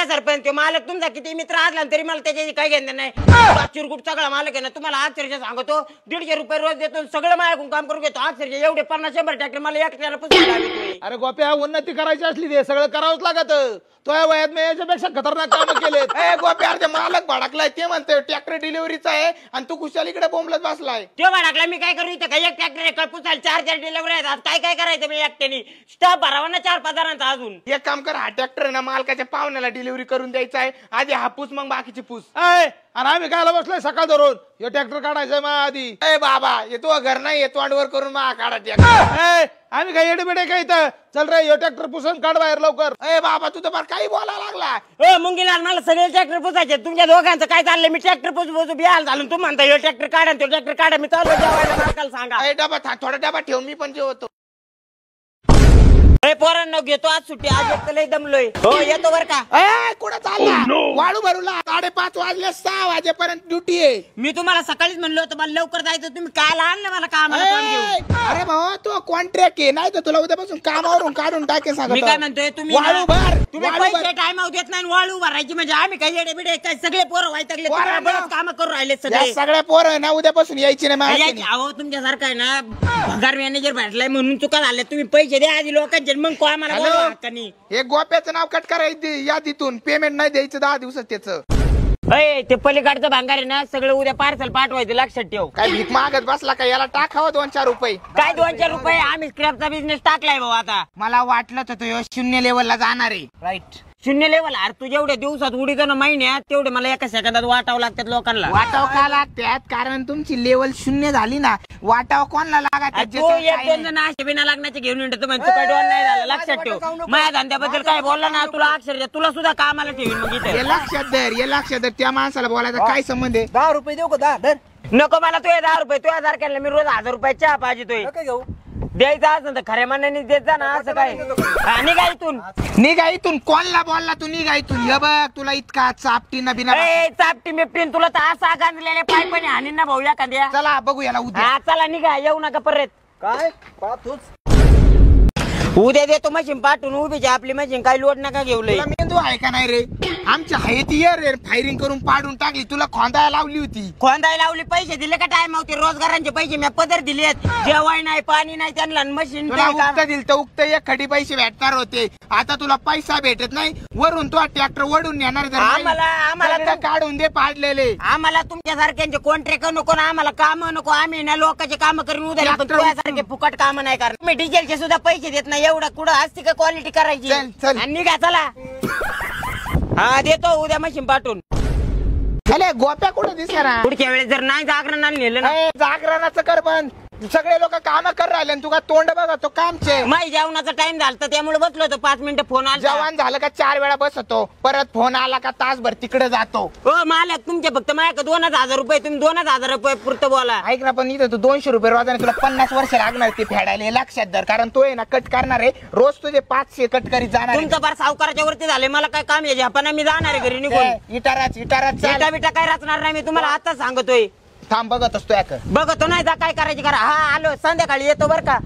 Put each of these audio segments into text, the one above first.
का सरपंच तो मालक तुमचा किती मित्र असला तरी मला त्याच्याशी काही घेणं नाही. चिरकुट सगळा मालक आहे ना तुम्हाला अक्षरशः सांगतो 150 रुपये रोज देतो सगळं माझ्याकडून काम करून घेतो अक्षरशः एवढे 50-100 ट्रॅक्टर मला एकट्याला पुसायला लागतोय. अरे गोप्या उन्नती करायची असली ते सगळं करावंच लागत. तो या वयात मी याच्यापेक्षा खतरनाक काम केलेत. गोप्या ते मालक भडकलाय ते म्हणतोय ट्रॅक्टर डिलिव्हरीचा आहे आणि तू खुशाल इकडे बोंबलत बसलाय. तो भडकला मी काय करू इथं काही एक ट्रॅक्टर पुसायला 4 डिलिव्हरी आहेत काय करायचं मी एकट्याने स्टाफ भरावा ना 4-5 जणांचा अजून. एक काम कर हा ट्रॅक्टर आहे ना मालकाच्या पाहुण्याला डिलिव्हरी करून द्यायचा आहे आधी हापूस मग बाकीची पूस. आणि आम्ही कायला बसलोय सकाळ धरून हे ट्रॅक्टर काढायचंय मग आधी. ए बाबा येतो घर नाही येतो अंडवर करून मग काढा ट्रॅक्टर. आम्ही काय एडबिडे काय इथं चल रे हे ट्रॅक्टर पुसून काढ बाहेर लवकर. ए बाबा तू तर काही बोलायला लागला. मुंगीला मला सगळे ट्रॅक्टर पुसायचे तुमच्या दोघांचं काय चाललंय मी ट्रॅक्टर पुसू बिहाल झालं तू म्हणता हे ट्रॅक्टर काढा तो ट्रॅक्टर काढा मी चालू जेवायला मालकाला सांगा. डबा थोडा डबा ठेव मी पण जेवतो. पोरांना घेतो आज सुट्टी आज एक लय दमलोय. हो येतो बर का. कुठं चालला वाळू भरूला 5:30 वाजले 6 वाजेपर्यंत ड्युटी आहे. मी तुम्हाला सकाळीच म्हणलो होतं मला लवकर जायचं तुम्ही काय आणलं मला काम. अरे भाऊ तू कॉन्ट्रॅक्ट आहे नाही तर तुला उद्यापासून कामावरून काढून टाकेन सांग. मी काय म्हणतोय तुम्ही वाळू भर तुम्ही पैसे टाइम देत नाही वाळू भरायची म्हणजे आम्ही काही येडे बिडे काय सगळे पोरं व्हायचे काम करून राहिले सगळे. सगळ्या पोरं ना उद्यापासून यायची नाही. अहो तुमच्यासारखं आहे ना पगार मॅनेजर भेटलाय म्हणून चुका झाल्या तुम्ही पैसे द्या आधी लोकांचे मग आम्हाला हे गोप्याचं नाव कट करायचं यादीतून पेमेंट नाही द्यायचं 10 दिवसात त्याचं. ते पलीकडचं भांगार आहे ना सगळं उद्या पार्सल पाठवायचं लक्षात ठेव. काय भीक मागत बसला का याला टाकावं 2-4 रुपये. काय 2-4 रुपये आम्ही स्क्रॅपचा बिझनेस टाकलाय भाऊ आता. मला वाटलं तर 0 लेवलला जाणार आहे. Right 0 level. अरे तू जेवढ्या दिवसात उडीतो ना महिन्यात तेवढे मला एका सेकंदात वाटावं लागतात लोकांना. वाटाव का लागतात कारण तुमची लेवल 0 झाली ना वाटाव कोणाला लागत. तू 1-2 जण असे बिना लागण्याचे घेऊन येतो म्हणजे काय डोन नाही झालं लक्षात ठेव. माझ्या धंद्याबद्दल काय बोलला ना तुला अक्षरशः तुला सुद्धा कामाला ठेवीन मग इथे. हे लक्षात धर त्या माणसाला बोलायचा काय संबंध आहे. 10 रुपये देऊ का 10 नको मला तुझे 10 रुपये तुझ्या तारखेला मी रोज 1000 रुपये चहा पाहिजे घेऊ द्यायचा असं तर खऱ्या मनाने देत जा ना असं काय. निघा इथून निघा इथून कोणला बोलला तू निघा इथून. हे बघ तुला इतका चापटी ना बिना चापटी बिपटीन तुला तर असा गांजलेले पाय पण हानी ना भाऊ एखाद्या. चला बघू याला उद्या. चला निघा येऊ नका परत. काय पाहतोच उद्या देतो मशीन पाठवून उभीची आपली मशीन काही लोड नका घेऊ. मेंदू आहे का नाही रे आमच्या हयती रे फायरिंग करून पाडून टाकली. तुला खोंदायला लावली होती. खोंदायला लावली पैसे दिले का टाइम होते रोजगारांचे पैसे मी पदर दिलेत. जेवाय नाही पाणी नाही त्यांना मशीन उक्त दिल तर उक्त 1 खडी पैसे भेटणार होते. आता तुला पैसा भेटत नाही वरून तो ट्रॅक्टर वडून नेणार. आम्हाला काढून दे पाडलेले. आम्हाला तुमच्यासारख्यांचे कॉन्ट्रॅक्ट नको ना आम्हाला काम नको. आम्ही ना लोकांचे काम करून उद्या तुझ्यासारखे फुकट काम नाही करणार. तुम्ही डिझेलचे सुद्धा पैसे देत नाही एवढं कुठं असते का क्वालिटी करायची. निघा चला. हा देतो उद्या मशीन पाठवून. गोप्या कुठं दिसणार पुढच्या वेळेस जर नाही जागरण नेलं ना जागरणाचं कर पण सगळे लोक काम कर राहिले तुका तोंड बघा तो कामचे. माही जेवणाचा टाइम झाला त्यामुळे बसलो होतो 5 मिनिटं फोन आला. जेवण झालं का 4 वेळा बसतो परत फोन आला का तासभर तिकडे जातो. हो मालक तुमचे फक्त माझ्याकडे 2000 रुपये तुम्ही 2000 रुपये पुरतं बोला. ऐक ना पण इथं तू 200 रुपये रोजाने तुला 50 वर्ष लागणार ते फेडायला हे लक्षात धर. कारण तो आहे ना कट करणार आहे रोज तुझे 500 कट करीत जाणार. तुमचं फार सावकाराच्या वरती झाले मला काय काम आहे पण मी जाणार आहे घरी निघून. इटाराच बिटा काय रचणार नाही मी तुम्हाला आता सांगतोय. थांब बघत असतो बघतो नाही जा काय करायची करा. हा आलो संध्याकाळी येतो बर का.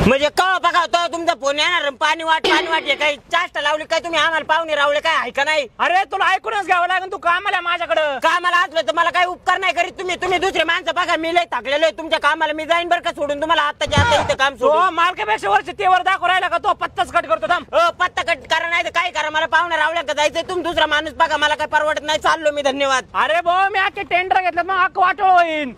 म्हणजे कवा बघा तो तुमचा फोन येणार पाणी वाट काही चाष्टा लावली काय तुम्ही आम्हाला पाहुणे रावले काय ऐका नाही. अरे तुला ऐकूनच घ्यावं लागेल तू कामाला माझ्याकडं. कामाला असलं तर मला काही उपकार नाही करीत तुम्ही दुसरे माणसं बघा मी लय थकलेलो आहे तुमच्या कामाला. मी जाईन बरं का सोडून तुम्हाला आताच्या आता इथं काम सोडून. मालकापेक्षा वर्ष तेवर दाखव राहिला का तो पत्ताच कट करतो. पत्ता कट करा नाही तर काय करा मला पाहुणे रावल्या का जायचं तुम्ही दुसरा माणूस बघा मला काय परवडत नाही चाललो मी धन्यवाद. अरे भाऊ मी आखे टेंडर घेतलं मग अख्खं वाटोळ होईन.